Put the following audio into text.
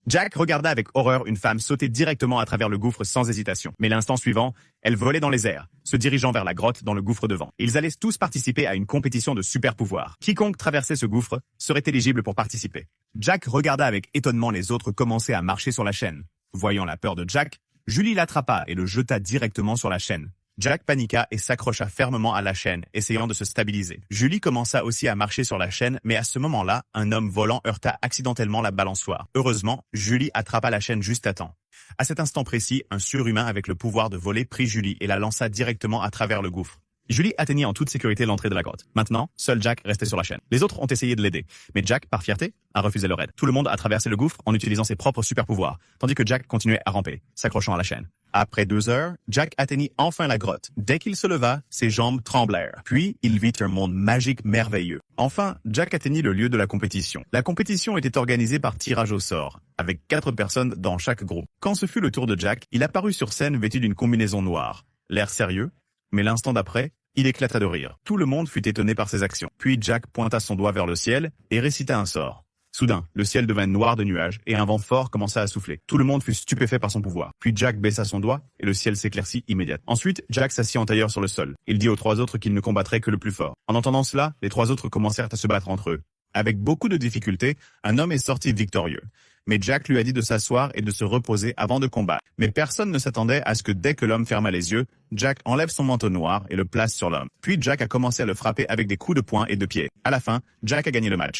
Jack regarda avec horreur une femme sauter directement à travers le gouffre sans hésitation. Mais l'instant suivant, elle volait dans les airs, se dirigeant vers la grotte dans le gouffre devant. Ils allaient tous participer à une compétition de super pouvoirs. Quiconque traversait ce gouffre serait éligible pour participer. Jack regarda avec étonnement les autres commencer à marcher sur la chaîne. Voyant la peur de Jack, Julie l'attrapa et le jeta directement sur la chaîne. Jack paniqua et s'accrocha fermement à la chaîne, essayant de se stabiliser. Julie commença aussi à marcher sur la chaîne, mais à ce moment-là, un homme volant heurta accidentellement la balançoire. Heureusement, Julie attrapa la chaîne juste à temps. À cet instant précis, un surhumain avec le pouvoir de voler prit Julie et la lança directement à travers le gouffre. Julie atteignit en toute sécurité l'entrée de la grotte. Maintenant, seul Jack restait sur la chaîne. Les autres ont essayé de l'aider, mais Jack, par fierté, a refusé leur aide. Tout le monde a traversé le gouffre en utilisant ses propres super pouvoirs, tandis que Jack continuait à ramper, s'accrochant à la chaîne. Après 2 heures, Jack atteignit enfin la grotte. Dès qu'il se leva, ses jambes tremblèrent. Puis, il vit un monde magique merveilleux. Enfin, Jack atteignit le lieu de la compétition. La compétition était organisée par tirage au sort, avec 4 personnes dans chaque groupe. Quand ce fut le tour de Jack, il apparut sur scène vêtu d'une combinaison noire. L'air sérieux, mais l'instant d'après, il éclata de rire. Tout le monde fut étonné par ses actions. Puis Jack pointa son doigt vers le ciel et récita un sort. Soudain, le ciel devint noir de nuages et un vent fort commença à souffler. Tout le monde fut stupéfait par son pouvoir. Puis Jack baissa son doigt et le ciel s'éclaircit immédiatement. Ensuite, Jack s'assit en tailleur sur le sol. Il dit aux 3 autres qu'il ne combattrait que le plus fort. En entendant cela, les 3 autres commencèrent à se battre entre eux. Avec beaucoup de difficultés, un homme est sorti victorieux. Mais Jack lui a dit de s'asseoir et de se reposer avant de combattre. Mais personne ne s'attendait à ce que dès que l'homme ferma les yeux, Jack enlève son manteau noir et le place sur l'homme. Puis Jack a commencé à le frapper avec des coups de poing et de pied. À la fin, Jack a gagné le match.